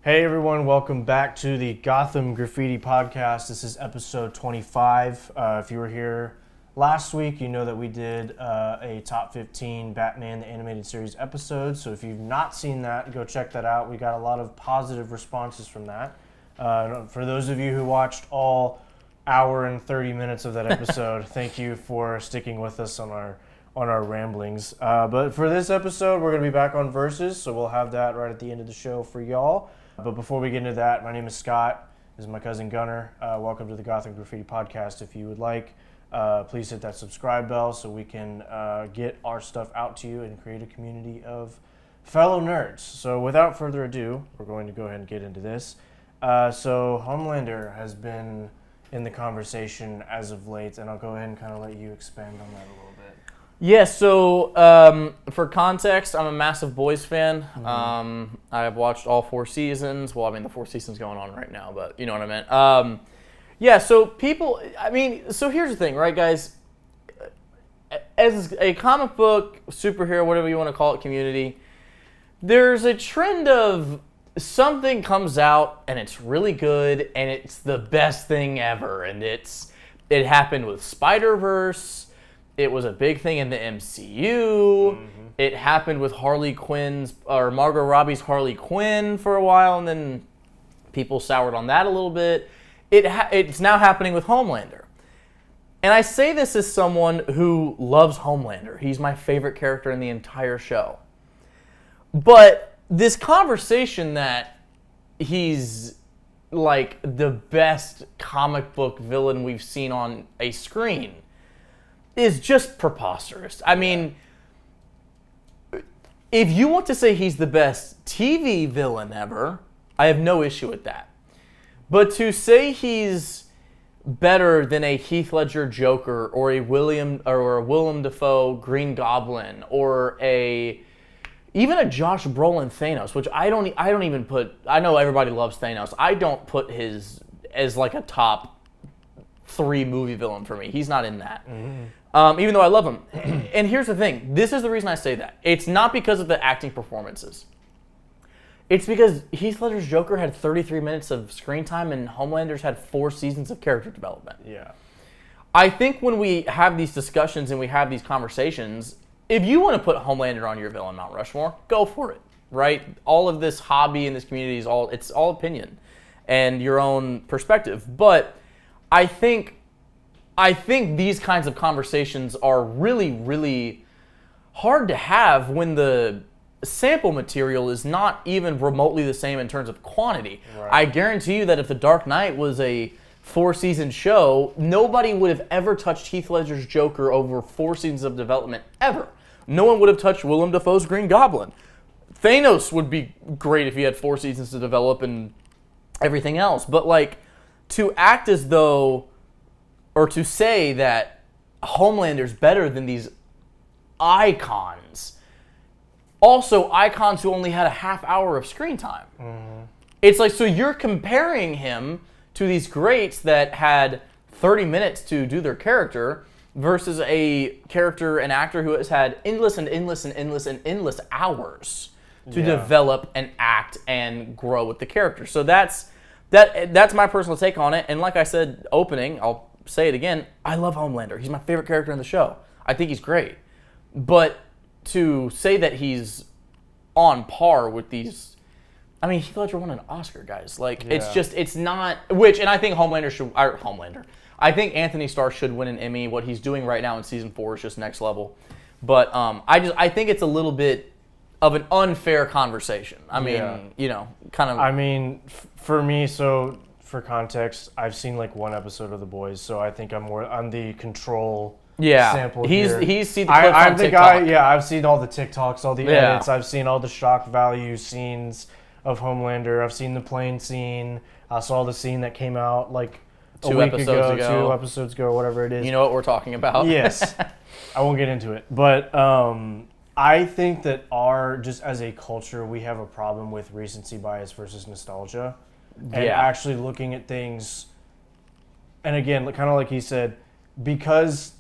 Hey everyone, welcome back to the Gotham Graffiti Podcast. This is episode 25. If you were here last week, you know that we did a top 15 Batman the Animated Series episode. So if you've not seen that, go check that out. We got a lot of positive responses from that. For those of you who watched all hour and 30 minutes of that episode, thank you for sticking with us on our ramblings. But for this episode, we're going to be back on Versus, so we'll have that right at the end of the show for y'all. But before we get into that, my name is Scott. This is my cousin Gunnar. Welcome to the Gotham Graffiti Podcast. If you would like, please hit that subscribe bell so we can get our stuff out to you and create a community of fellow nerds. So without further ado, we're going to go ahead and get into this. So Homelander has been in the conversation as of late, and I'll go ahead and kind of let you expand on that a little bit. Yeah, so for context, I'm a massive Boys fan. Mm-hmm. I've watched all 4 seasons. Well, I mean, the 4th season's going on right now, but you know what I meant. Yeah, so so here's the thing, right, guys? As a comic book, superhero, whatever you want to call it, community, there's a trend of something comes out and it's really good and it's the best thing ever. And it happened with Spider-Verse. It was a big thing in the MCU. Mm-hmm. It happened with Margot Robbie's Harley Quinn for a while, and then people soured on that a little bit. It's now happening with Homelander. And I say this as someone who loves Homelander. He's my favorite character in the entire show. But this conversation that he's like the best comic book villain we've seen on a screen is just preposterous. I mean, if you want to say he's the best TV villain ever, I have no issue with that. But to say he's better than a Heath Ledger Joker or a Willem Dafoe Green Goblin or even a Josh Brolin Thanos, which I don't even put. I know everybody loves Thanos. I don't put his as like a top 3 movie villain for me. He's not in that. Mm-hmm. Even though I love him. And here's the thing. This is the reason I say that. It's not because of the acting performances. It's because Heath Ledger's Joker had 33 minutes of screen time and Homelander's had 4 seasons of character development. Yeah. I think when we have these discussions and we have these conversations, if you want to put Homelander on your villain Mount Rushmore, go for it, right? All of this hobby in this community it's all opinion and your own perspective. But I think these kinds of conversations are really, really hard to have when the sample material is not even remotely the same in terms of quantity. Right. I guarantee you that if The Dark Knight was a 4-season show, nobody would have ever touched Heath Ledger's Joker over 4 seasons of development, ever. No one would have touched Willem Dafoe's Green Goblin. Thanos would be great if he had 4 seasons to develop and everything else. But like, to act as though, or to say that Homelander's better than these icons, also icons who only had a half hour of screen time. Mm-hmm. It's like, so you're comparing him to these greats that had 30 minutes to do their character versus a character, an actor who has had endless hours to develop and act and grow with the character. So that's my personal take on it. And like I said, I'll say it again, I love Homelander. He's my favorite character in the show. I think he's great. But to say that he's on par with these, I mean, Heath Ledger won an Oscar, guys. Like, it's not, and I think I think Anthony Starr should win an Emmy. What he's doing right now in season 4 is just next level. But I think it's a little bit of an unfair conversation. I mean, kind of. I mean, for me, so for context, I've seen like 1 episode of The Boys, so I think I'm the control sample here. He's seen the clips on the TikTok. guy, I've seen all the TikToks, all the edits. I've seen all the shock value scenes of Homelander. I've seen the plane scene. I saw the scene that came out like 2 episodes ago, whatever it is. You know what we're talking about. Yes. I won't get into it. But I think that just as a culture, we have a problem with recency bias versus nostalgia. And actually looking at things, and again, kind of like he said, because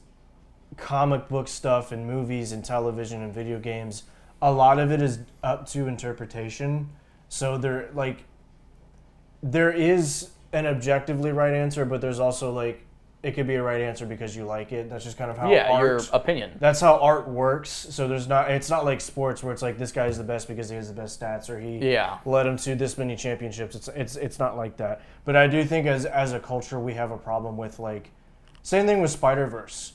comic book stuff and movies and television and video games, a lot of it is up to interpretation. So they're like, there is an objectively right answer, but there's also like it could be a right answer because you like it. That's just kind of how your opinion. That's how art works. So it's not like sports where it's like this guy's the best because he has the best stats or he led him to this many championships. It's not like that. But I do think as a culture we have a problem with like same thing with Spider-Verse.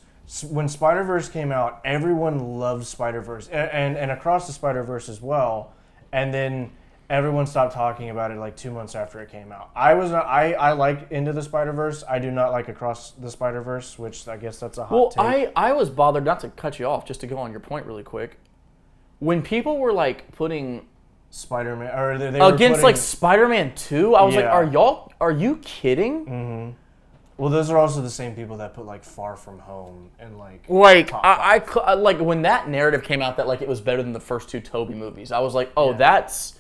When Spider-Verse came out, everyone loved Spider-Verse and across the Spider-Verse as well. And then everyone stopped talking about it like 2 months after it came out. I like Into the Spider-Verse. I do not like Across the Spider-Verse, which I guess that's a hot take. I was bothered, not to cut you off, just to go on your point really quick. When people were like putting Spider-Man or they were against putting, like Spider-Man 2, I was like, are you kidding? Mm-hmm. Well, those are also the same people that put like Far From Home and like I like when that narrative came out that like it was better than the first two Tobey movies. I was like, that's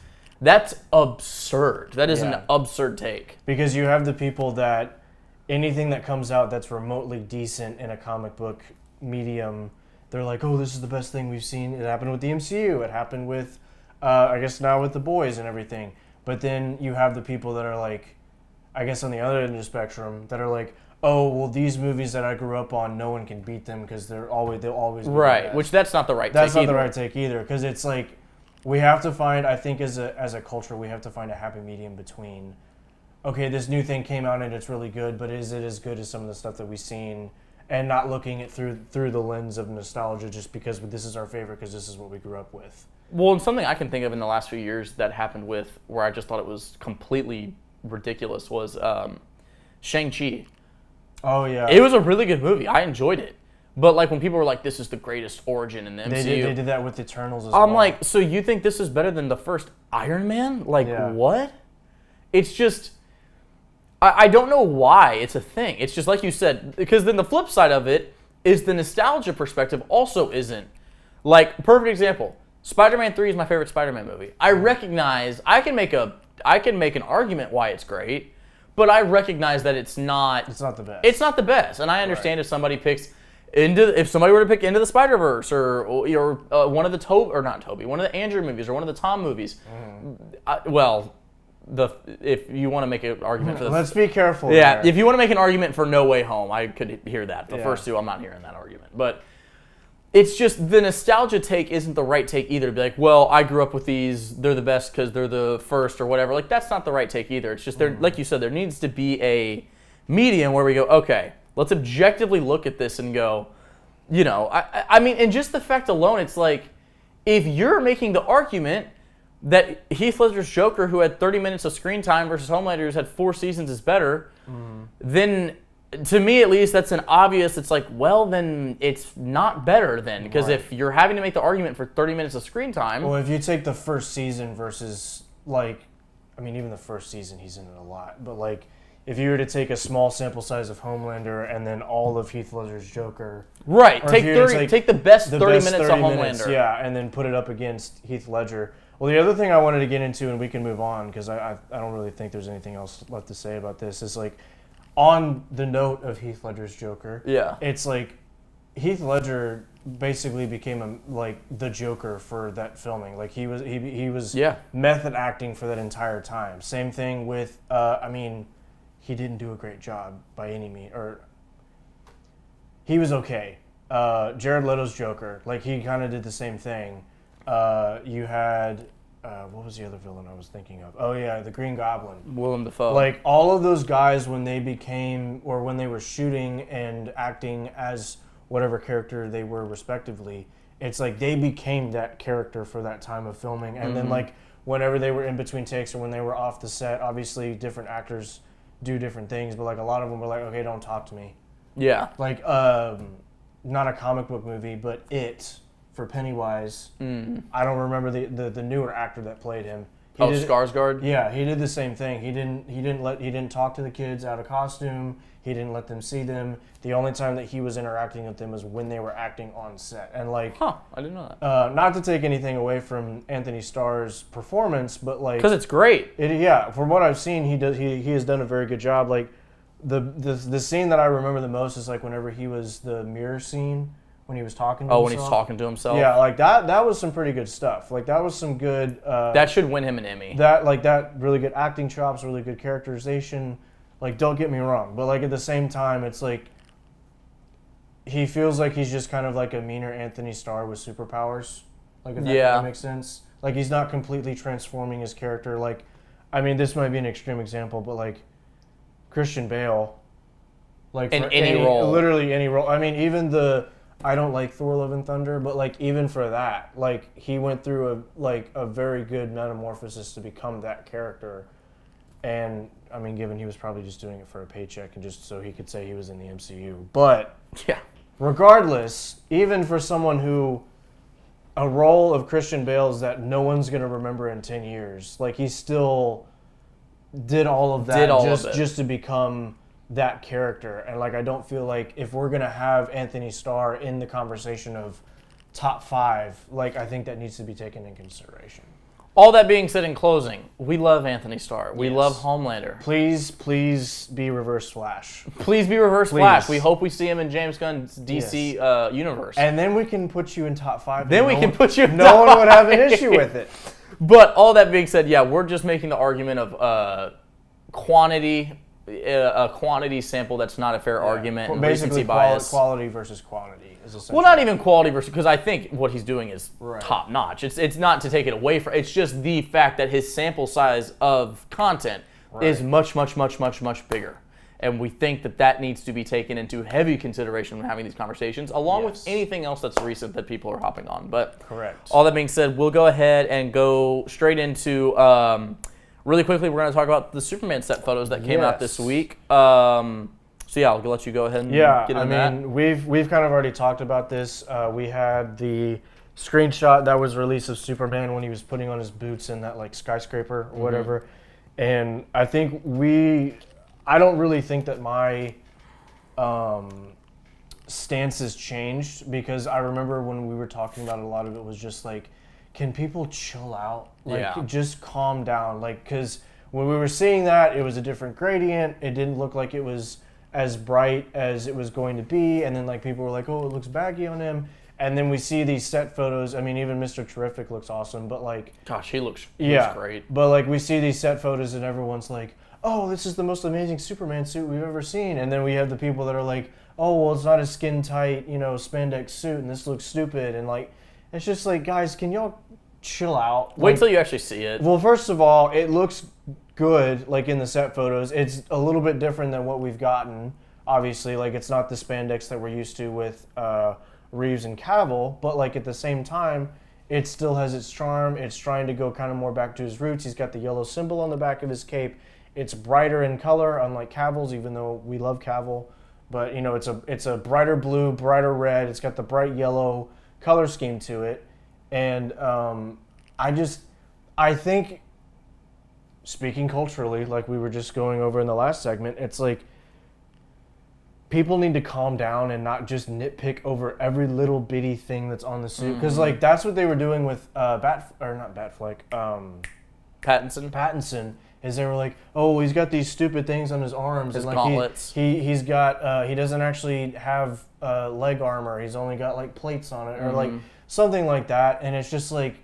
absurd. That is an absurd take. Because you have the people that anything that comes out that's remotely decent in a comic book medium, they're like, oh, this is the best thing we've seen. It happened with the MCU. It happened with, I guess now with The Boys and everything. But then you have the people that are like, I guess on the other end of the spectrum, that are like, oh, well, these movies that I grew up on, no one can beat them because they'll always be the best. Which that's not the right take either. That's not the right take either, because it's like, we have to find, I think as a culture, we have to find a happy medium between, okay, this new thing came out and it's really good, but is it as good as some of the stuff that we've seen? And not looking at through the lens of nostalgia just because this is our favorite because this is what we grew up with. Well, and something I can think of in the last few years that happened with, where I just thought it was completely ridiculous, was Shang-Chi. Oh, yeah. It was a really good movie. I enjoyed it. But like when people were like, this is the greatest origin in the MCU. They did that with Eternals as well. I'm like, so you think this is better than the first Iron Man? Like, what? It's just, I don't know why it's a thing. It's just like you said, because then the flip side of it is the nostalgia perspective also isn't. Like, perfect example, Spider-Man 3 is my favorite Spider-Man movie. I recognize, I can make an argument why it's great, but I recognize that it's not the best. It's not the best. And I understand if somebody picks if somebody were to pick Into the Spider-Verse or one of the one of the Andrew movies or one of the Tom movies, if you want to make an argument for this, let's be careful. Yeah, if you want to make an argument for No Way Home, I could hear that. The first two, I'm not hearing that argument, but it's just the nostalgia take isn't the right take either. To be like, well, I grew up with these; they're the best because they're the first or whatever. Like that's not the right take either. It's just like you said, there needs to be a medium where we go, okay, let's objectively look at this and go, I mean, and just the fact alone, it's like, if you're making the argument that Heath Ledger's Joker, who had 30 minutes of screen time, versus Homelander, who's had 4 seasons, is better, then, to me at least, that's an obvious, it's like, well, then it's not better then. Because if you're having to make the argument for 30 minutes of screen time... Well, if you take the first season versus, like, I mean, even the first season, he's in it a lot, but, like, if you were to take a small sample size of Homelander and then all of Heath Ledger's Joker... Right, take the best 30 minutes of Homelander. Yeah, and then put it up against Heath Ledger. Well, the other thing I wanted to get into, and we can move on, because I don't really think there's anything else left to say about this, is like, on the note of Heath Ledger's Joker, it's like, Heath Ledger basically became the Joker for that filming. Like, he was method acting for that entire time. Same thing with, he didn't do a great job by any means, or he was okay. Jared Leto's Joker, like he kind of did the same thing. You had, what was the other villain I was thinking of? Oh yeah, the Green Goblin. Willem Dafoe. Like all of those guys when they were shooting and acting as whatever character they were respectively, it's like they became that character for that time of filming. And then like whenever they were in between takes or when they were off the set, obviously different actors do different things, but like a lot of them were like, okay, don't talk to me. Yeah. Like, not a comic book movie, but It, for Pennywise. I don't remember the newer actor that played him. Skarsgård? Yeah, he did the same thing. He didn't talk to the kids out of costume. He didn't let them see them. The only time that he was interacting with them was when they were acting on set. And like, I didn't know that. Not to take anything away from Anthony Starr's performance, but like, because it's great. From what I've seen, he has done a very good job. Like, the scene that I remember the most is like whenever he was the mirror scene when he was talking to Oh, himself. when he's talking to himself? Yeah, like that was some pretty good stuff. Like that was some good... that should win him an Emmy. That really good acting chops, really good characterization. Like, don't get me wrong. But, like, at the same time, it's like... He feels like he's just kind of like a meaner Anthony Starr with superpowers. Like, if that kind of makes sense. Like, he's not completely transforming his character. Like, I mean, this might be an extreme example, but, like, Christian Bale... Like, in any role. Literally any role. I mean, even I don't like Thor: Love and Thunder, but like even for that, like he went through a very good metamorphosis to become that character. And I mean, given he was probably just doing it for a paycheck and just so he could say he was in the MCU. But yeah, regardless, even for someone who a role of Christian Bale's that no one's gonna remember in 10 years, like he still did all of that just to become that character. And like I don't feel like if we're gonna have Anthony Starr in the conversation of top 5, like I think that needs to be taken in consideration. All that being said, in closing, we love Anthony Starr. We love Homelander. Please be Reverse Flash. Please be Reverse Flash. We hope we see him in James Gunn's DC universe. And then we can put you in top 5. Then we can put you in no one would have an issue with it. But all that being said, yeah, we're just making the argument of quantity. A quantity sample that's not a fair argument. And basically, bias. Quality versus quantity is essentially. Well, not even quality versus, because I think what he's doing is top notch. It's not to take it away from. It's just the fact that his sample size of content is much bigger, and we think that needs to be taken into heavy consideration when having these conversations, along with anything else that's recent that people are hopping on. But all that being said, we'll go ahead and go straight into. Really quickly, we're going to talk about the Superman set photos that came out this week. So yeah, I'll let you go ahead and get into that. We've kind of already talked about this. We had the screenshot that was released of Superman when he was putting on his boots in that like skyscraper or whatever. And I think I don't really think that my stance has changed, because I remember when we were talking about it, a lot of it was just like, can people chill out? Like, just calm down. Like, because when we were seeing that, it was a different gradient. It didn't look like it was as bright as it was going to be. And then, like, people were like, oh, it looks baggy on him. And then we see these set photos. I mean, even Mr. Terrific looks awesome, but, like... Gosh, he looks great. But, like, we see these set photos and everyone's like, oh, this is the most amazing Superman suit we've ever seen. And then we have the people that are like, oh, well, it's not a skin-tight, spandex suit, and this looks stupid. And, like... It's just like, guys, can y'all chill out? Wait till you actually see it. Well, first of all, it looks good, like in the set photos. It's a little bit different than what we've gotten, obviously. Like, it's not the spandex that we're used to with Reeves and Cavill, but like at the same time, it still has its charm. It's trying to go kind of more back to his roots. He's got the yellow symbol on the back of his cape. It's brighter in color, unlike Cavill's, even though we love Cavill. But, it's a brighter blue, brighter red. It's got the bright yellow color scheme to it. And I think, speaking culturally, like we were just going over in the last segment, it's like people need to calm down and not just nitpick over every little bitty thing that's on the suit. Because like that's what they were doing with Pattinson. Is they were like, oh, he's got these stupid things on his arms. His and like gauntlets. He's got he doesn't actually have leg armor. He's only got like plates on it or like something like that. And it's just like,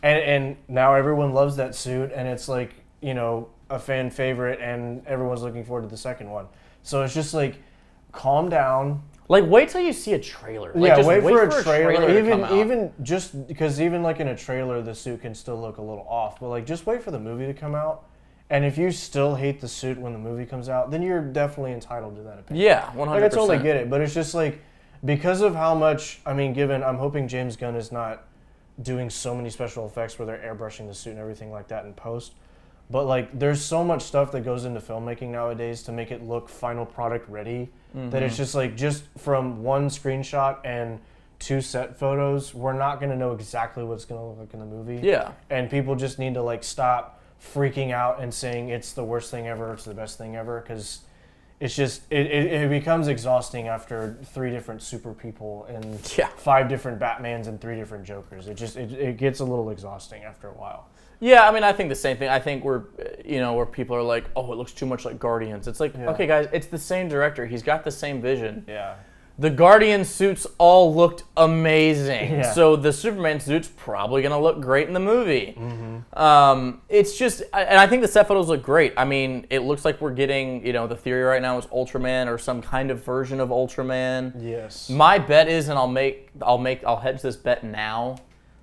and now everyone loves that suit, and it's like a fan favorite, and everyone's looking forward to the second one. So it's just like, calm down. Like, wait till you see a trailer. Like, just wait for a trailer. Even just because even like in a trailer, the suit can still look a little off. But like, just wait for the movie to come out. And if you still hate the suit when the movie comes out, then you're definitely entitled to that opinion. Yeah, 100%. Like, I totally get it, but it's just like, because of how much, I'm hoping James Gunn is not doing so many special effects where they're airbrushing the suit and everything like that in post. But like, there's so much stuff that goes into filmmaking nowadays to make it look final product ready that it's just like, just from one screenshot and 2 set photos, we're not going to know exactly what it's going to look like in the movie. Yeah. And people just need to like stop freaking out and saying it's the worst thing ever, it's the best thing ever, because it's just it becomes exhausting after 3 different super people and 5 different Batmans and 3 different Jokers. It gets a little exhausting after a while. Yeah, I think the same thing. I think where people are like, oh, it looks too much like Guardians. It's like, okay, guys, it's the same director. He's got the same vision. Yeah. The Guardian suits all looked amazing. Yeah. So the Superman suit's probably going to look great in the movie. It's just, and I think the set photos look great. I mean, it looks like we're getting, the theory right now is Ultraman or some kind of version of Ultraman. Yes. My bet is, and I'll hedge this bet now,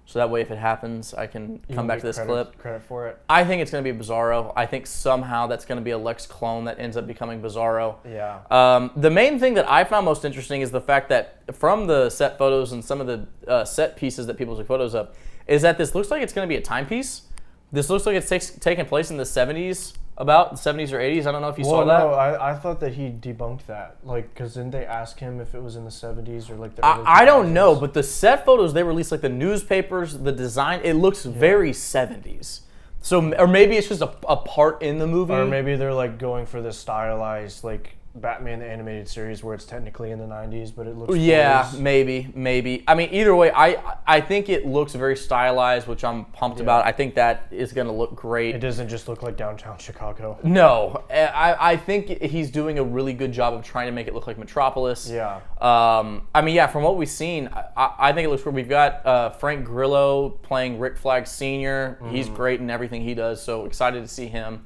so that way if it happens, I can come back to this clip. Credit for it. I think it's going to be Bizarro. I think somehow that's going to be a Lex clone that ends up becoming Bizarro. Yeah. The main thing that I found most interesting is the fact that from the set photos and some of the set pieces that people took photos of, is that this looks like it's going to be a timepiece. This looks like it's taking place in the 70s, about the 70s or 80s. I don't know if you saw that. No, I thought that he debunked that. Like, because didn't they ask him if it was in the 70s or like the early 2000s? I don't know, but the set photos they released, like the newspapers, the design, it looks very 70s. So, or maybe it's just a part in the movie. Or maybe they're like going for this stylized, like Batman the animated series where it's technically in the 90s, but it looks. Yeah, 40s. maybe. I mean, either way, I think it looks very stylized, which I'm pumped about. I think that is going to look great. It doesn't just look like downtown Chicago. No, I think he's doing a really good job of trying to make it look like Metropolis. Yeah. I mean, yeah, from what we've seen, I think it looks great. We've got Frank Grillo playing Rick Flag Sr. He's great in everything he does, so excited to see him.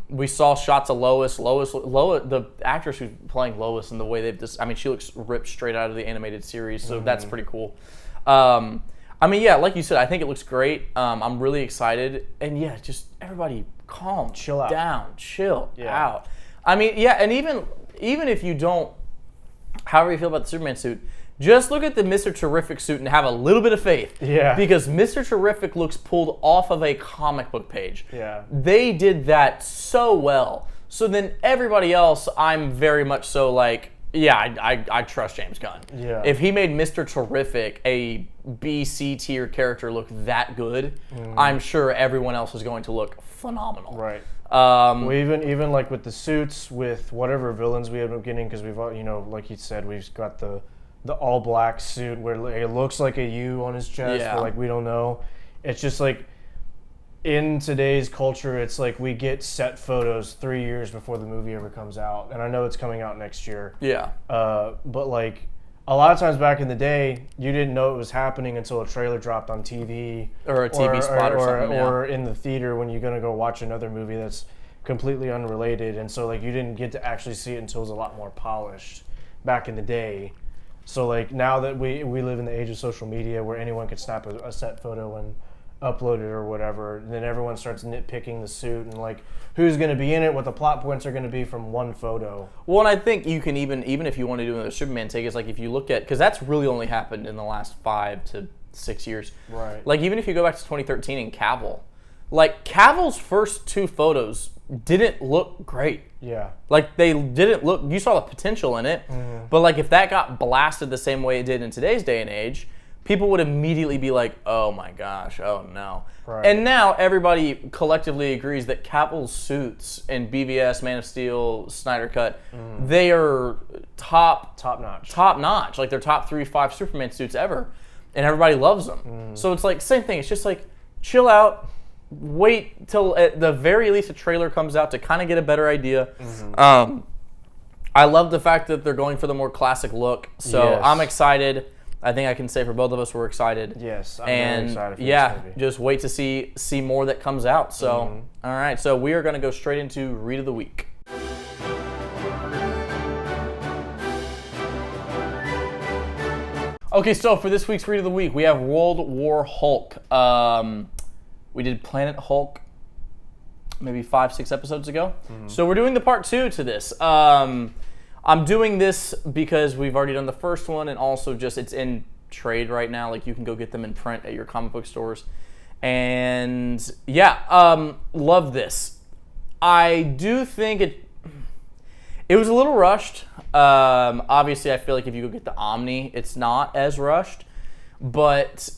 We saw shots of Lois, the actress who's playing Lois, and the way they've just, I mean, she looks ripped straight out of the animated series, so that's pretty cool. I mean, yeah, like you said, I think it looks great. I'm really excited, and yeah, just everybody calm, Chill out. down, chill out. I mean, yeah, and even if you don't, however you feel about the Superman suit, just look at the Mr. Terrific suit and have a little bit of faith. Yeah. Because Mr. Terrific looks pulled off of a comic book page. Yeah. They did that so well. So then everybody else, I'm very much so like, yeah, I trust James Gunn. Yeah. If he made Mr. Terrific a B, C tier character look that good, I'm sure everyone else is going to look phenomenal. Right. Well, even like with the suits, with whatever villains we end up getting, because we've like you said, we've got the all black suit where it looks like a U on his chest, but like we don't know. It's just like in today's culture, it's like we get set photos 3 years before the movie ever comes out, and I know it's coming out next year. Yeah. But like a lot of times back in the day, you didn't know it was happening until a trailer dropped on TV Or a TV spot or something. or in the theater when you're gonna go watch another movie that's completely unrelated, and so like you didn't get to actually see it until it was a lot more polished back in the day. So like now that we live in the age of social media where anyone can snap a set photo and upload it or whatever, and then everyone starts nitpicking the suit and like who's going to be in it, what the plot points are going to be from one photo. Well, and I think you can even if you want to do another Superman take, is like if you look at, because that's really only happened in the last 5 to 6 years. Right. Like even if you go back to 2013 in Cavill, like Cavill's first 2 photos didn't look great. Yeah. Like they didn't look, you saw the potential in it, but like if that got blasted the same way it did in today's day and age, people would immediately be like, oh my gosh, oh no. Right. And now everybody collectively agrees that Cavill's suits in BVS, Man of Steel, Snyder Cut, they are top notch. Like they're top 3-5 Superman suits ever. And everybody loves them. So it's like, same thing. It's just like, chill out. Wait till at the very least a trailer comes out to kind of get a better idea. I love the fact that they're going for the more classic look. So Yes. I'm excited. I think I can say for both of us we're excited. Yes, I'm and very excited for this movie. just wait to see more that comes out. So all right, so we are going to go straight into Read of the Week. Okay, so for this week's Read of the Week, we have World War Hulk. We did Planet Hulk maybe 5-6 episodes ago. So we're doing the part 2 to this. I'm doing this because we've already done the first one, and also just it's in trade right now. Like you can go get them in print at your comic book stores. And yeah, love this. I do think it was a little rushed. Obviously, I feel like if you go get the Omni, it's not as rushed. But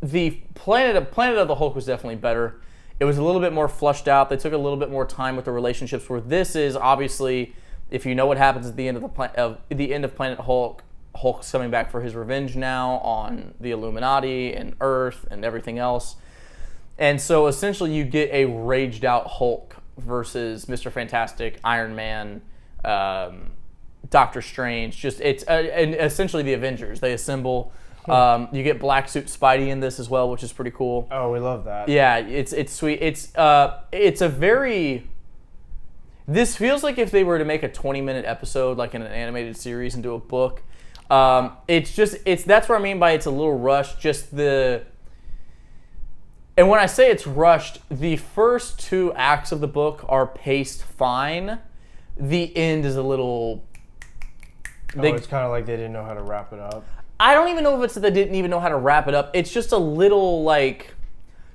the Planet of the Hulk was definitely better. It was a little bit more flushed out. They took a little bit more time with the relationships. Where this is obviously, if you know what happens at the end of Planet Hulk, Hulk's coming back for his revenge now on the Illuminati and Earth and everything else. And so essentially, you get a raged out Hulk versus Mr. Fantastic, Iron Man, Doctor Strange. Just and essentially the Avengers. They assemble. You get Black Suit Spidey in this as well, which is pretty cool. Oh, we love that. Yeah, it's sweet. It's a very. This feels like if they were to make a 20-minute episode, like in an animated series, and do a book. That's what I mean by it's a little rushed. And when I say it's rushed, the first 2 acts of the book are paced fine. The end is a little. It's kind of like they didn't know how to wrap it up. I don't even know if it's that they didn't even know how to wrap it up. It's just a little like.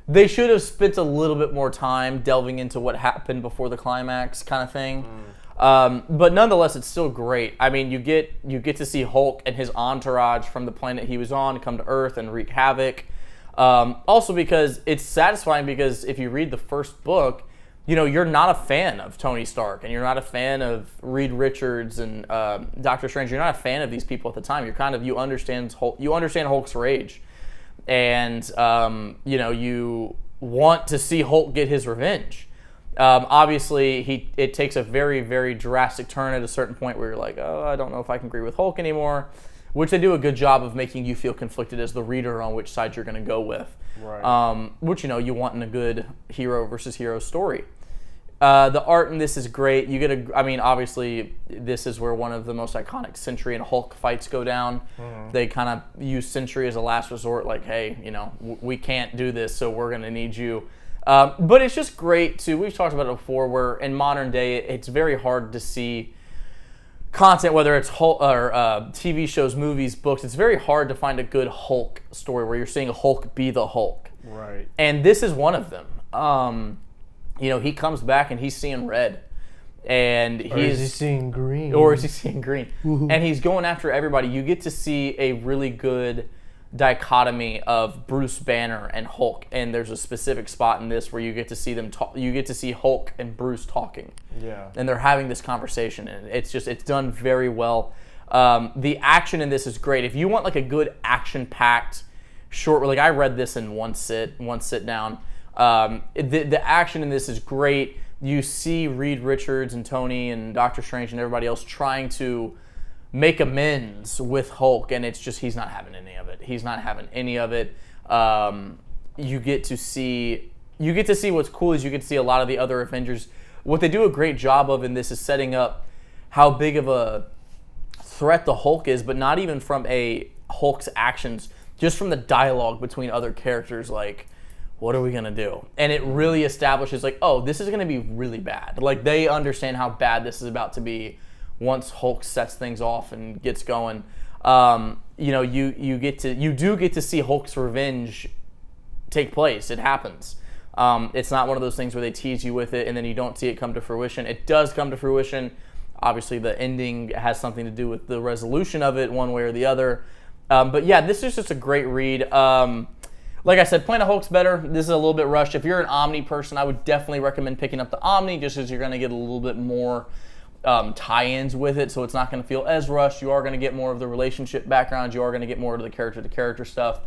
They should have spent a little bit more time delving into what happened before the climax, kind of thing. But nonetheless, it's still great. I mean, you get to see Hulk and his entourage from the planet he was on come to Earth and wreak havoc. Also, because it's satisfying, because if you read the first book, you're not a fan of Tony Stark, and you're not a fan of Reed Richards and Doctor Strange. You're not a fan of these people at the time. You understand Hulk's rage. And, you want to see Hulk get his revenge. Obviously, it takes a very, very drastic turn at a certain point where you're like, oh, I don't know if I can agree with Hulk anymore, which they do a good job of making you feel conflicted as the reader on which side you're going to go with. Right. Which, you want in a good hero versus hero story. The art in this is great. Obviously, this is where one of the most iconic Sentry and Hulk fights go down. Mm-hmm. They kind of use Sentry as a last resort, like, hey, we can't do this, so we're going to need you. But it's just great, too. We've talked about it before, where in modern day, it's very hard to see content, whether it's Hulk or TV shows, movies, books. It's very hard to find a good Hulk story where you're seeing Hulk be the Hulk. Right. And this is one of them. He comes back and he's seeing red. And is he seeing green? And he's going after everybody. You get to see a really good dichotomy of Bruce Banner and Hulk. And there's a specific spot in this where you get to see them talk. You get to see Hulk and Bruce talking. Yeah. And they're having this conversation. And it's done very well. The action in this is great. If you want like a good action-packed short, like I read this in one sit down. The action in this is great. You see Reed Richards and Tony and Doctor Strange and everybody else trying to make amends with Hulk, and it's just he's not having any of it. You get to see what's cool is you get to see a lot of the other Avengers. What they do a great job of in this is setting up how big of a threat the Hulk is, but not even from a Hulk's actions, just from the dialogue between other characters, like, what are we going to do? And it really establishes, like, oh, this is going to be really bad. Like, they understand how bad this is about to be once Hulk sets things off and gets going. You do get to see Hulk's revenge take place. It happens. It's not one of those things where they tease you with it and then you don't see it come to fruition. It does come to fruition. Obviously, the ending has something to do with the resolution of it, one way or the other. But yeah, this is just a great read. Like I said, Planet Hulk's better. This is a little bit rushed. If you're an Omni person, I would definitely recommend picking up the Omni, just because you're going to get a little bit more tie-ins with it, so it's not going to feel as rushed. You are going to get more of the relationship background. You are going to get more of the character-to-character stuff.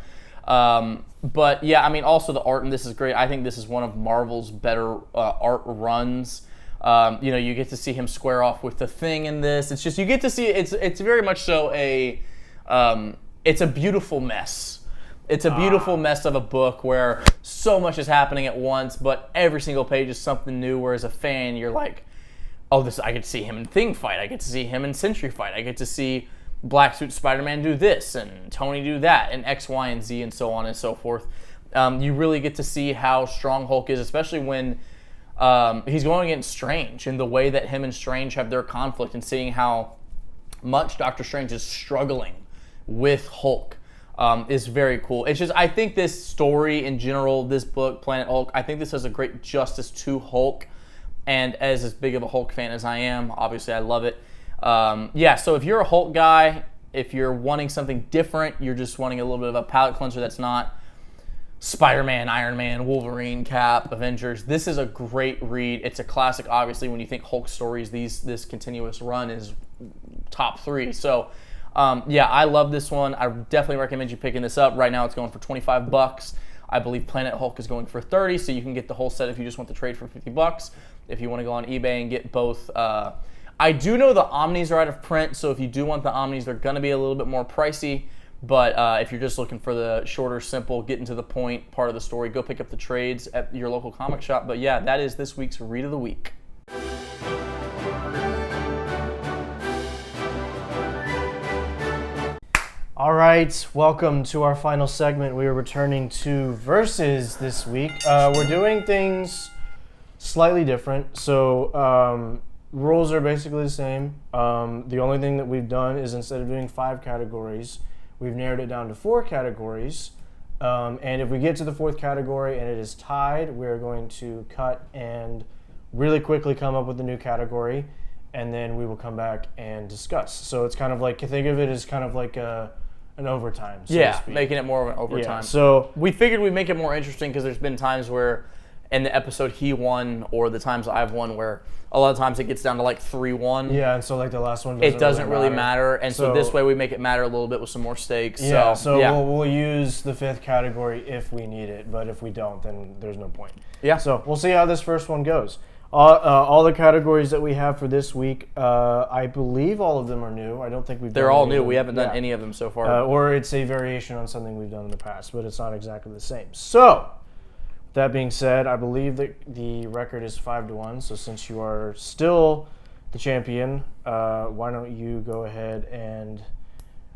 But yeah, also the art in this is great. I think this is one of Marvel's better art runs. You get to see him square off with the Thing in this. It's just, you get to see, it's very much so it's a beautiful mess. It's a beautiful mess of a book where so much is happening at once, but every single page is something new, where as a fan, you're like, oh, I get to see him in Thing fight. I get to see him in Sentry fight. I get to see Black Suit Spider-Man do this and Tony do that and X, Y, and Z and so on and so forth. You really get to see how strong Hulk is, especially when he's going against Strange, and the way that him and Strange have their conflict, and seeing how much Doctor Strange is struggling with Hulk is very cool. It's just, I think this story in general, this book, Planet Hulk, I think this does a great justice to Hulk. And as big of a Hulk fan as I am, obviously I love it. So if you're a Hulk guy, if you're wanting something different, you're just wanting a little bit of a palate cleanser that's not Spider-Man, Iron Man, Wolverine, Cap, Avengers, this is a great read. It's a classic, obviously. When you think Hulk stories, this continuous run is top 3. So I love this one. I definitely recommend you picking this up. Right now it's going for $25. I believe Planet Hulk is going for $30, so you can get the whole set if you just want the trade for $50. If you want to go on eBay and get both, I I do know the Omnis are out of print, so if you do want the Omnis, they're going to be a little bit more pricey. But if you're just looking for the shorter, simple, getting to the point part of the story, go pick up the trades at your local comic shop. But yeah, that is this week's Read of the Week. All right, welcome to our final segment. We are returning to Versus this week. We're doing things slightly different. So rules are basically the same. The only thing that we've done is instead of doing 5 categories, we've narrowed it down to 4 categories. And if we get to the 4th category and it is tied, we're going to cut and really quickly come up with a new category. And then we will come back and discuss. So it's kind of like, think of it as kind of like an overtime. So to speak. Making it more of an overtime. Yeah, so we figured we'd make it more interesting because there's been times where in the episode he won or the times I've won where a lot of times it gets down to like 3-1. Yeah, and so like the last one doesn't really matter. And so this way we make it matter a little bit with some more stakes. Yeah, so we'll use the 5th category if we need it, but if we don't, then there's no point. Yeah. So we'll see how this first one goes. All the categories that we have for this week, I believe all of them are new. I don't think we've done They're all any new. of them. We haven't done any of them so far. Or it's a variation on something we've done in the past, but it's not exactly the same. So, that being said, I believe that the record is 5-1. So since you are still the champion, why don't you go ahead and,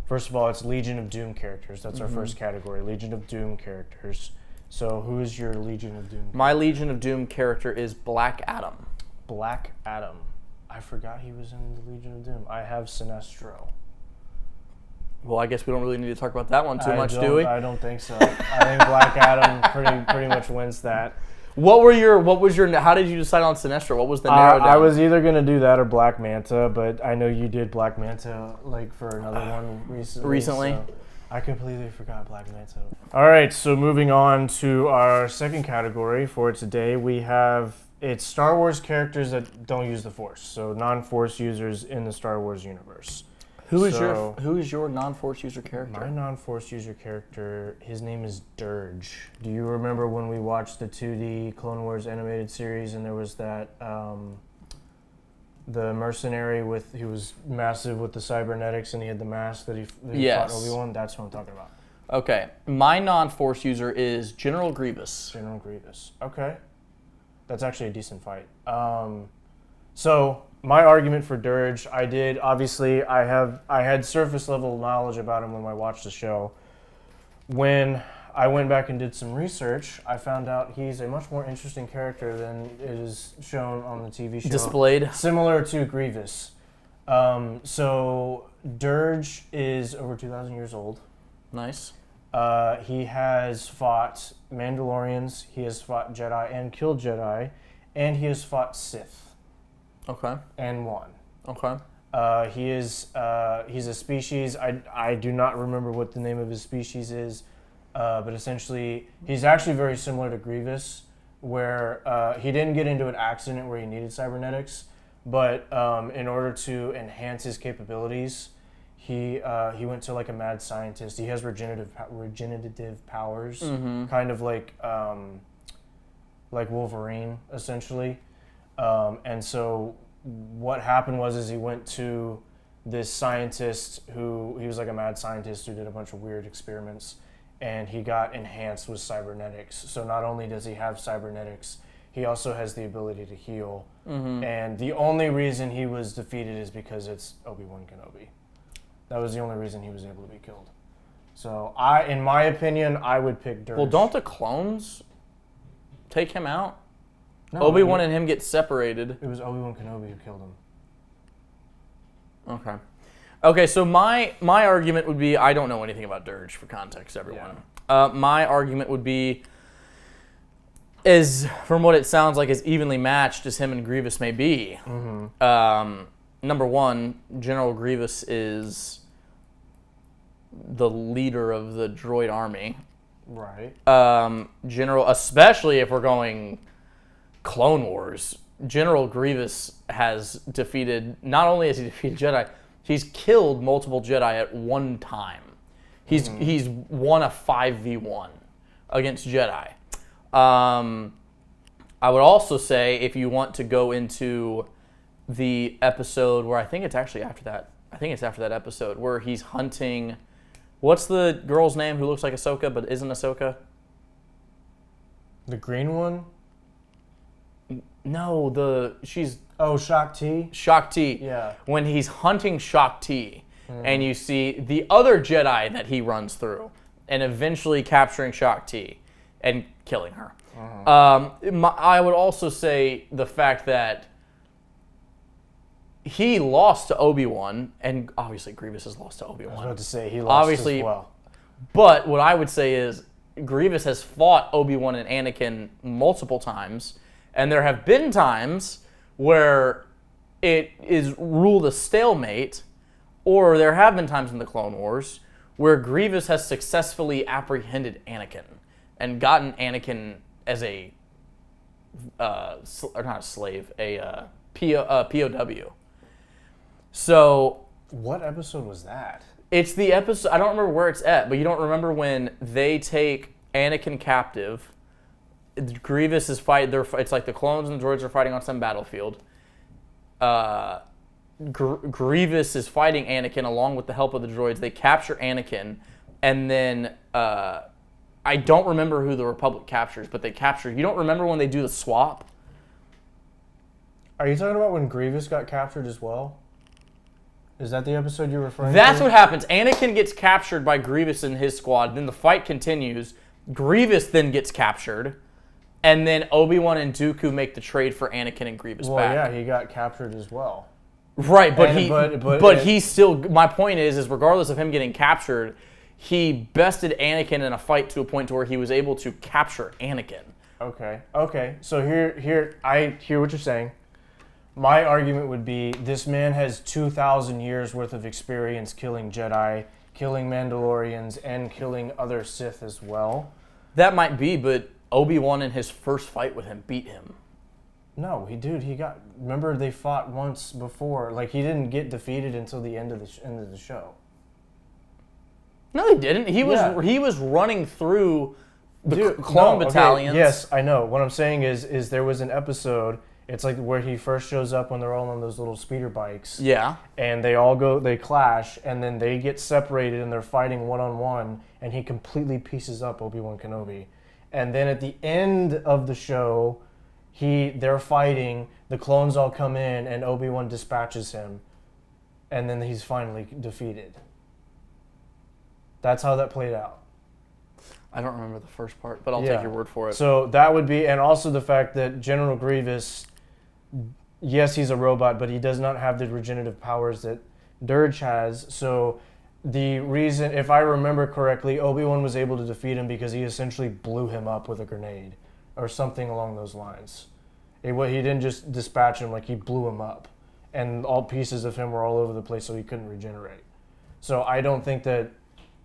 first of all, it's Legion of Doom characters. That's our first category, Legion of Doom characters. So who is your Legion of Doom? My Legion of Doom character is Black Adam. Black Adam. I forgot he was in the Legion of Doom. I have Sinestro. Well, I guess we don't really need to talk about that one too much, do we? I don't think so. I think Black Adam pretty much wins that. How did you decide on Sinestro? What was the narrow down? I was either going to do that or Black Manta, but I know you did Black Manta like for another one recently. So I completely forgot Black Manta. All right, so moving on to our second category for today, it's Star Wars characters that don't use the Force, so non-Force users in the Star Wars universe. Who is your non-Force user character? My non-Force user character, his name is Dirge. Do you remember when we watched the 2D Clone Wars animated series and there was that the mercenary he was massive with the cybernetics and he had the mask that he fought Obi-Wan? That's what I'm talking about. Okay. My non-Force user is General Grievous. General Grievous. Okay. That's actually a decent fight. So my argument for Dirge, I had surface level knowledge about him when I watched the show. When I went back and did some research, I found out he's a much more interesting character than is shown on the TV show. Displayed. Similar to Grievous. So Dirge is over 2,000 years old. Nice. He has fought Mandalorians, he has fought Jedi and killed Jedi, and he has fought Sith. Okay. And won. Okay. He's a species, I do not remember what the name of his species is, but essentially he's actually very similar to Grievous, where he didn't get into an accident where he needed cybernetics, but in order to enhance his capabilities, he went to like a mad scientist. He has regenerative powers, kind of like Wolverine, essentially. And so what happened was he went to this scientist he was like a mad scientist who did a bunch of weird experiments, and he got enhanced with cybernetics. So not only does he have cybernetics, he also has the ability to heal. And the only reason he was defeated is because it's Obi-Wan Kenobi. That was the only reason he was able to be killed. So in my opinion, I would pick Dirge. Well, don't the clones take him out? No, Obi-Wan and him get separated. It was Obi-Wan Kenobi who killed him. Okay, so my argument would be, I don't know anything about Dirge, for context, everyone. Yeah. My argument would be, from what it sounds like, as evenly matched as him and Grievous may be. Number one, General Grievous is the leader of the droid army. Right. Especially if we're going Clone Wars, General Grievous has defeated, not only has he defeated Jedi, he's killed multiple Jedi at one time. He's won a 5v1 against Jedi. I would also say if you want to go into the episode where I think it's actually after that. I think it's after that episode where he's hunting. What's the girl's name who looks like Ahsoka but isn't Ahsoka? The green one? No, she's Shakti. Shakti. Yeah. When he's hunting Shakti, and you see the other Jedi that he runs through, and eventually capturing Shakti and killing her. I would also say the fact that he lost to Obi-Wan, and obviously Grievous has lost to Obi-Wan. I was about to say he lost obviously, as well. But what I would say is Grievous has fought Obi-Wan and Anakin multiple times, and there have been times where it is ruled a stalemate, or there have been times in the Clone Wars where Grievous has successfully apprehended Anakin and gotten Anakin as a, or not a slave, a POW. So What episode was that? it's the episode, I don't remember where it's at, but you don't remember when they take Anakin captive. Grievous is fighting, it's like the clones and the droids are fighting on some battlefield. Grievous is fighting Anakin along with the help of the droids. They capture Anakin, and then I don't remember who the Republic captures, but they capture. You don't remember when they do the swap? Are you talking about when Grievous got captured as well? Is that the episode you're referring to? That's what happens. Anakin gets captured by Grievous and his squad. Then the fight continues. Grievous then gets captured. And then Obi-Wan and Dooku make the trade for Anakin and Grievous back. Yeah, he got captured as well. Right, but And- he's still. My point is regardless of him getting captured, he bested Anakin in a fight to a point to where he was able to capture Anakin. Okay. So here, I hear what you're saying. My argument would be this man has 2,000 years worth of experience killing Jedi, killing Mandalorians, and killing other Sith as well. That might be, but Obi-Wan in his first fight with him beat him. No, he got. Remember, they fought once before. Like, he didn't get defeated until the end of the show. No, he didn't. He was running through the clone battalions. Okay, yes, I know. What I'm saying is there was an episode. It's like where he first shows up when they're all on those little speeder bikes. Yeah. And they clash, and then they get separated, and they're fighting one-on-one, and he completely pieces up Obi-Wan Kenobi. And then at the end of the show, they're fighting, the clones all come in, and Obi-Wan dispatches him, and then he's finally defeated. That's how that played out. I don't remember the first part, but I'll take your word for it. So that would be, and also the fact that General Grievous, yes, he's a robot, but he does not have the regenerative powers that Dirge has. So the reason, if I remember correctly, Obi-Wan was able to defeat him because he essentially blew him up with a grenade or something along those lines. He didn't just dispatch him, like he blew him up. And all pieces of him were all over the place so he couldn't regenerate. So I don't think that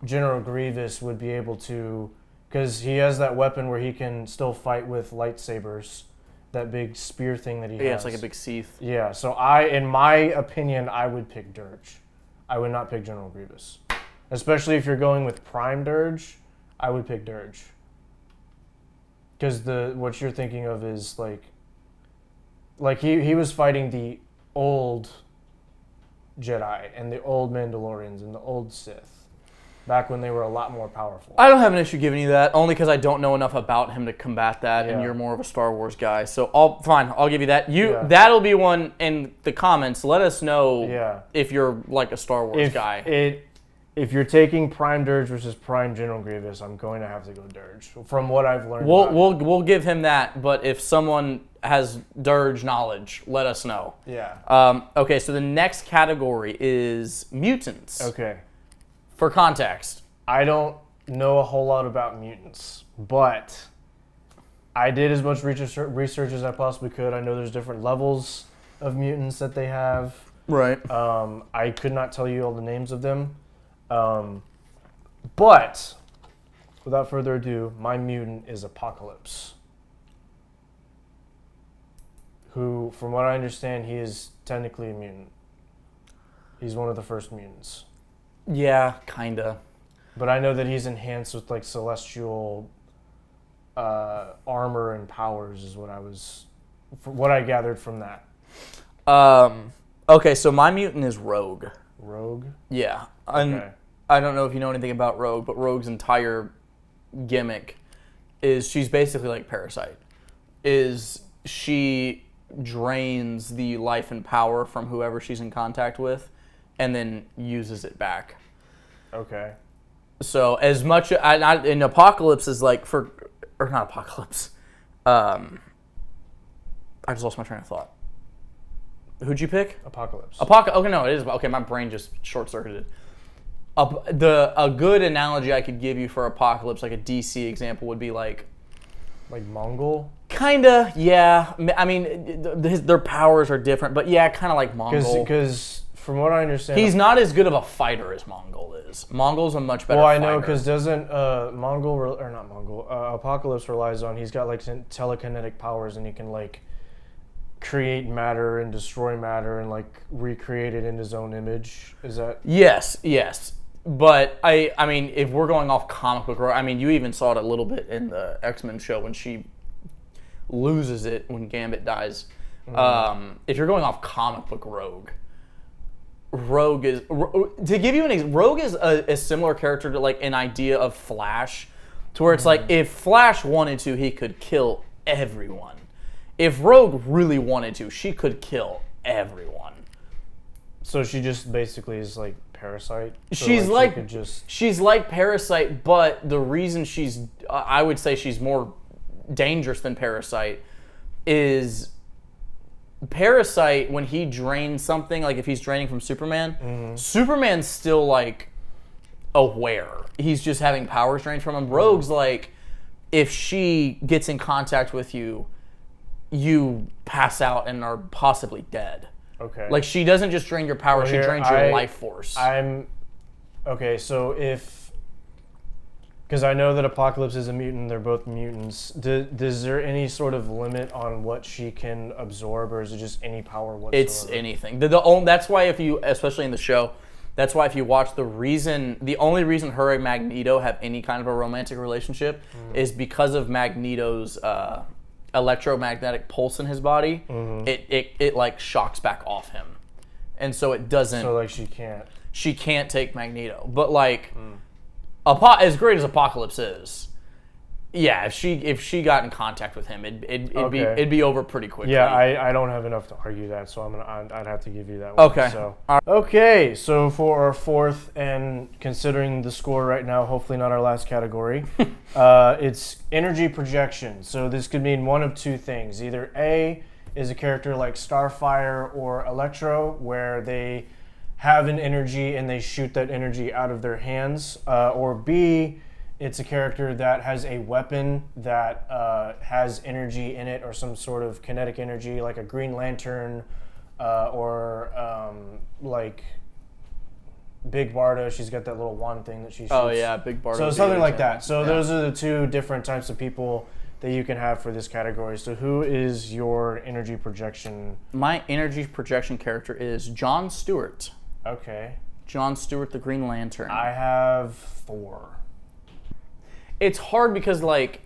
General Grievous would be able to, because he has that weapon where he can still fight with lightsabers, that big spear thing that he has. Yeah, it's like a big Seath. Yeah, so in my opinion, I would pick Dirge. I would not pick General Grievous. Especially if you're going with Prime Dirge, I would pick Dirge. Because what you're thinking of is like he was fighting the old Jedi and the old Mandalorians and the old Sith. Back when they were a lot more powerful. I don't have an issue giving you that, only because I don't know enough about him to combat that, and Yeah. you're more of a Star Wars guy. So I'll give you that. That'll be one in the comments. Let us know if you're like a Star Wars guy. If you're taking Prime Dirge versus Prime General Grievous, I'm going to have to go Dirge. From what I've learned, we'll give him that. But if someone has Dirge knowledge, let us know. Yeah. Okay, so the next category is mutants. Okay. For context, I don't know a whole lot about mutants, but I did as much research as I possibly could. I know there's different levels of mutants that they have. Right. I could not tell you all the names of them. But without further ado, my mutant is Apocalypse, who, from what I understand, he is technically a mutant. He's one of the first mutants. Yeah, kinda. But I know that he's enhanced with like celestial armor and powers is what I gathered from that. Okay, so my mutant is Rogue. Rogue? Yeah. Okay. I don't know if you know anything about Rogue, but Rogue's entire gimmick is she's basically like Parasite. Is she drains the life and power from whoever she's in contact with and then uses it back. Okay. So as much in Apocalypse is like or not Apocalypse. I just lost my train of thought. Who'd you pick? Apocalypse. Okay, no, it is. Okay, my brain just short-circuited. A good analogy I could give you for Apocalypse, like a DC example, would be like Mongol? Kinda, yeah. I mean, their powers are different, but yeah, kind of like Mongol. Because from what I understand, he's not as good of a fighter as Mongol is. Mongol's a much better fighter. Well, I know, because doesn't Apocalypse relies on, he's got like telekinetic powers and he can like create matter and destroy matter and like recreate it in his own image. Is that? Yes. But I mean, if we're going off comic book, I mean, you even saw it a little bit in the X-Men show when she loses it when Gambit dies. Mm-hmm. If you're going off comic book Rogue is, to give you an example, Rogue is a similar character to like an idea of Flash, to where it's like if Flash wanted to, he could kill everyone. If Rogue really wanted to, she could kill everyone. So she just basically is like Parasite. So she's like Parasite, but the reason I would say she's more dangerous than Parasite is Parasite, when he drains something, like if he's draining from Superman, Superman's still like aware. He's just having powers drained from him. Rogue's like, if she gets in contact with you, you pass out and are possibly dead. Okay. Like, she doesn't just drain your power, she drains your life force. Okay, so because I know that Apocalypse is a mutant, they're both mutants. Is there any sort of limit on what she can absorb, or is it just any power whatsoever? It's anything. That's why especially in the show, that's why if you watch the only reason her and Magneto have any kind of a romantic relationship is because of Magneto's electromagnetic pulse in his body. It like shocks back off him, and so it doesn't. So like she can't take Magneto, but like as great as Apocalypse is, yeah, if she got in contact with him, it'd be over pretty quickly. Yeah, I don't have enough to argue that, so I'd have to give you that one. Okay. So okay, so for our fourth, and considering the score right now, hopefully not our last category, it's energy projection. So this could mean one of two things: either A is a character like Starfire or Electro, where they have an energy and they shoot that energy out of their hands, or B, it's a character that has a weapon that has energy in it, or some sort of kinetic energy, like a Green Lantern, or like Big Barda. She's got that little wand thing that she shoots. Oh yeah, Big Barda. So something like that. So those are the two different types of people that you can have for this category. So who is your energy projection? My energy projection character is John Stewart. Okay. John Stewart, the Green Lantern. I have Thor. It's hard because, like,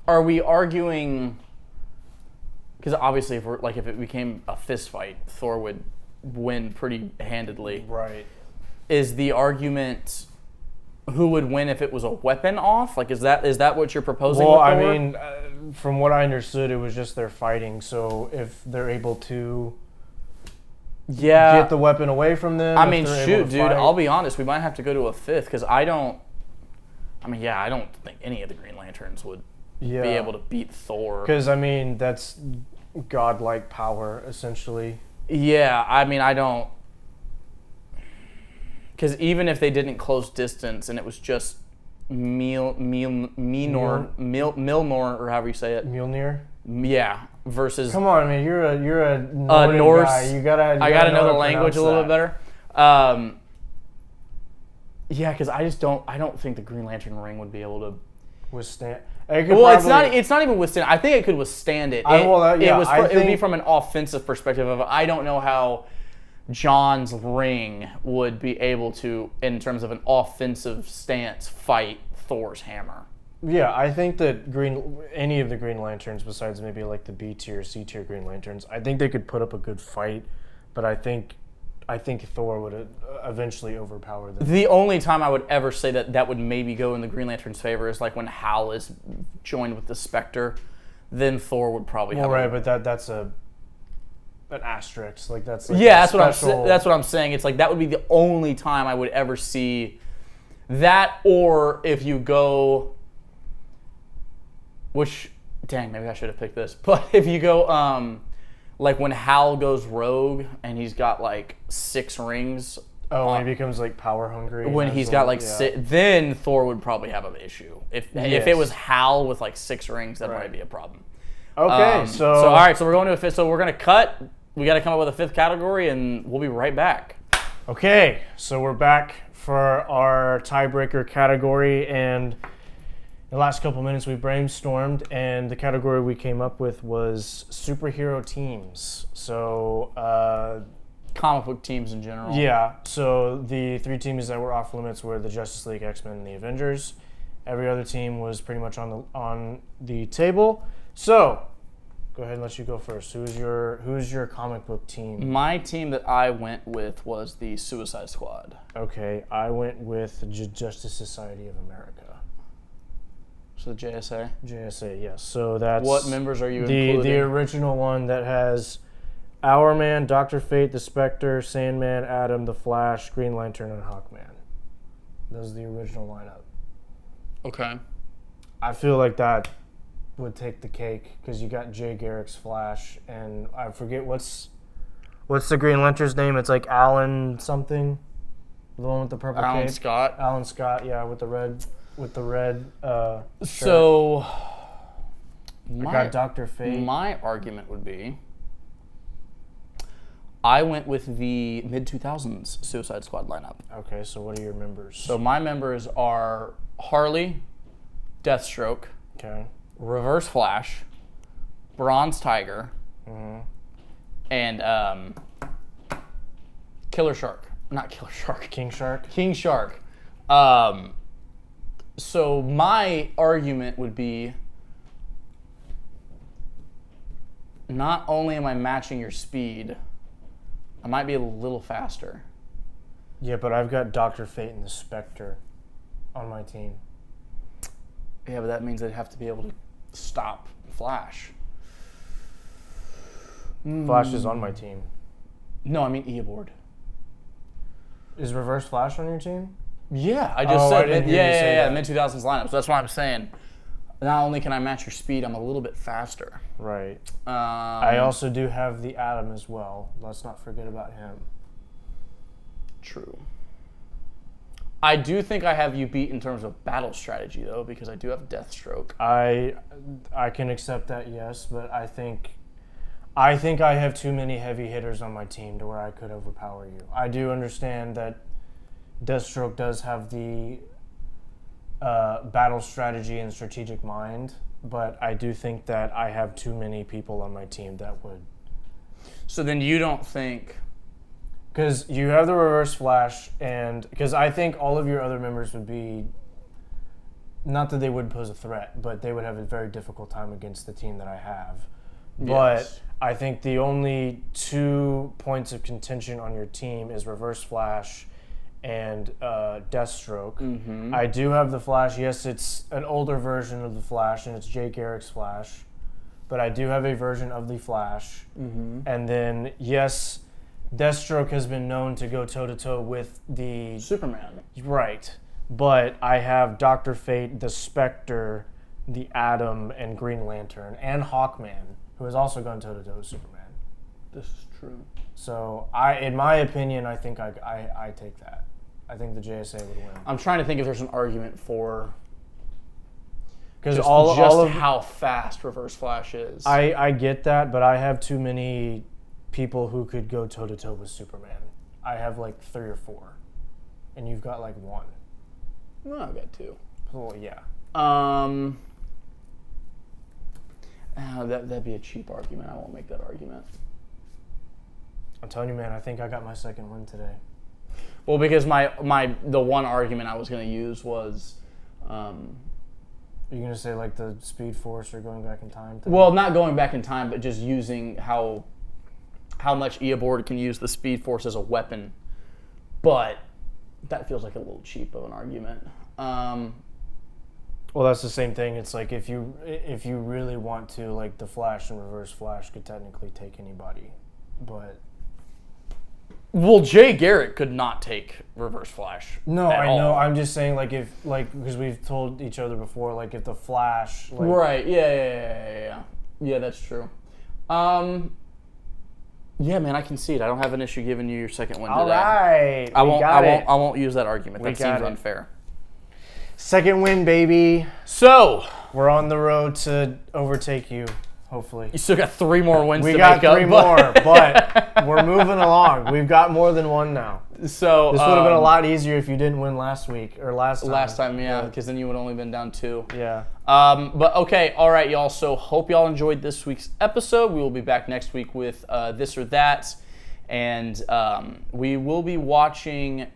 are we arguing? Because obviously, if it became a fist fight, Thor would win pretty handedly. Right. Is the argument who would win if it was a weapon off? Like, is that what you're proposing? Well, with Thor? I mean, from what I understood, it was just their fighting. So if they're able to get the weapon away from them. I mean, shoot, dude, I'll be honest. We might have to go to a fifth because I don't think any of the Green Lanterns would be able to beat Thor. Because, I mean, that's godlike power, essentially. Yeah, I mean, I don't. Because even if they didn't close distance and it was just Milnor, or however you say it. Mjolnir? Yeah, versus. Come on, man, you're a Norse guy. You gotta know the language a little bit better. Yeah, because I don't think the Green Lantern ring would be able to withstand. It's not even withstand. I think it could withstand it. It would be from an offensive perspective of I don't know how John's ring would be able to, in terms of an offensive stance, fight Thor's hammer. Yeah, I think that any of the Green Lanterns, besides maybe like the B tier, C tier Green Lanterns, I think they could put up a good fight, but I think Thor would eventually overpower them. The only time I would ever say that would maybe go in the Green Lantern's favor is like when Hal is joined with the Spectre, then Thor would probably have. Right, but that's an asterisk. Like that's like that's what I'm saying. It's like that would be the only time I would ever see that, or if you go. Which, dang, maybe I should have picked this. But if you go, like when Hal goes rogue and he's got like 6 rings. Oh, when he becomes like power hungry. When he's got like 6, then Thor would probably have an issue. If it was Hal with like 6 rings, that might be a problem. Okay, so all right, so we're going to a 5th. So we're gonna cut. We got to come up with a 5th category, and we'll be right back. Okay, so we're back for our tiebreaker category, and in the last couple minutes, we brainstormed, and the category we came up with was superhero teams. So, comic book teams in general. Yeah. So the 3 teams that were off limits were the Justice League, X-Men, and the Avengers. Every other team was pretty much on the table. So, go ahead and let you go first. Who's your comic book team? My team that I went with was the Suicide Squad. Okay, I went with Justice Society of America. So the JSA? JSA, yes. So that's... What members are you including? The original one that has Hourman, Dr. Fate, the Spectre, Sandman, Atom, the Flash, Green Lantern, and Hawkman. Those are the original lineup. Okay. I feel like that would take the cake because you got Jay Garrick's Flash, and I forget what's the Green Lantern's name. It's like Alan something, the one with the purple cape. Alan Scott. Alan Scott, yeah, with the red shirt. So I got Dr. Fate. My argument would be I went with the mid-2000s Suicide Squad lineup. Okay, so what are your members? So my members are Harley, Deathstroke, okay, Reverse Flash, Bronze Tiger, and Killer Shark. Not Killer Shark. King Shark. King Shark. So my argument would be not only am I matching your speed, I might be a little faster. Yeah, but I've got Dr. Fate and the Spectre on my team. Yeah, but that means I'd have to be able to stop Flash. Flash is on my team. No, I mean Eobard. Is Reverse Flash on your team? Yeah, I just said that. mid-2000s lineup. So that's what I'm saying. Not only can I match your speed, I'm a little bit faster. Right. I also do have the Atom as well. Let's not forget about him. True. I do think I have you beat in terms of battle strategy, though, because I do have Deathstroke. I can accept that, yes, but I think I have too many heavy hitters on my team to where I could overpower you. I do understand that Deathstroke does have the battle strategy and strategic mind, but I do think that I have too many people on my team that would. So then you don't think... Because you have the Reverse Flash, and because I think all of your other members would be, not that they wouldn't pose a threat, but they would have a very difficult time against the team that I have. But I think the only 2 points of contention on your team is Reverse Flash and Deathstroke. I do have the Flash. Yes, it's an older version of the Flash, and it's Jay Garrick's Flash. But I do have a version of the Flash. And then, yes, Deathstroke has been known to go toe-to-toe with the... Superman. Right. But I have Dr. Fate, the Spectre, the Atom, and Green Lantern, and Hawkman, who has also gone toe-to-toe with Superman. This is true. So, in my opinion, I think I take that. I think the JSA would win. I'm trying to think if there's an argument for... Because just all of how fast Reverse Flash is. I get that, but I have too many people who could go toe-to-toe with Superman. I have like 3 or 4. And you've got like 1. No, I've got 2. Well, yeah. That'd be a cheap argument. I won't make that argument. I'm telling you, man, I think I got my second win today. Well, because the one argument I was going to use was You're going to say like the Speed Force or going back in time thing? Well, not going back in time, but just using how much Eobard can use the Speed Force as a weapon. But that feels like a little cheap of an argument. Well, that's the same thing. It's like if you really want to, like the Flash and Reverse Flash could technically take anybody, but well, Jay Garrett could not take Reverse Flash. No, at I all. know. I'm just saying, like if because we've told each other before, like if the Flash, like, Right? Yeah. That's true. Yeah, man, I concede. I don't have an issue giving you your second win today. All right, I won't use that argument. That seems it. unfair. Second win, baby. So We're on the road to overtake you, hopefully. you still got 3 more wins We to got make up. 3 more, but we're moving along. We've got more than one now. So This would have been a lot easier if you didn't win last week or last time. last time, yeah, because then you would have only been down 2. Yeah. But okay, all right, y'all. So hope y'all enjoyed this week's episode. We will be back next week with this or that, and we will be watching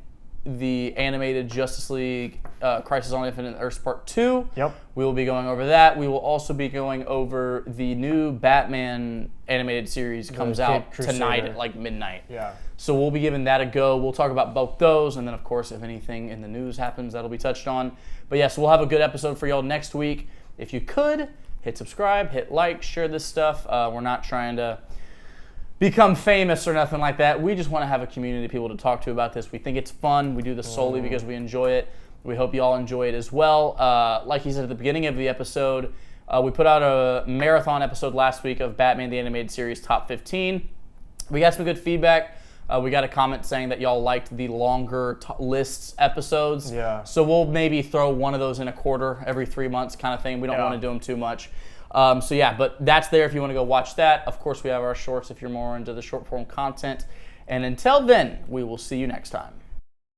the animated Justice League Crisis on Infinite Earths Part 2. Yep. We will be going over that. We will also be going over the new Batman animated series comes out Crusader. tonight at like midnight. Yeah. So we'll be giving that a go. We'll talk about both those, and then of course if anything in the news happens, that'll be touched on. But yes, we'll have a good episode for y'all next week. If you could, hit subscribe, hit like, share this stuff. We're not trying to become famous or nothing like that. We just want to have a community of people to talk to about this. We think it's fun. We do this solely because we enjoy it. We hope you all enjoy it as well. Like he said at the beginning of the episode, we put out a marathon episode last week of Batman the Animated Series Top 15. We got some good feedback. We got a comment saying that y'all liked the longer lists episodes. Yeah. So we'll maybe throw one of those in a quarter every 3 months kind of thing. We don't want to do them too much. So yeah, but that's there if you want to go watch that. Of course, we have our shorts if you're more into the short form content. And until then, we will see you next time.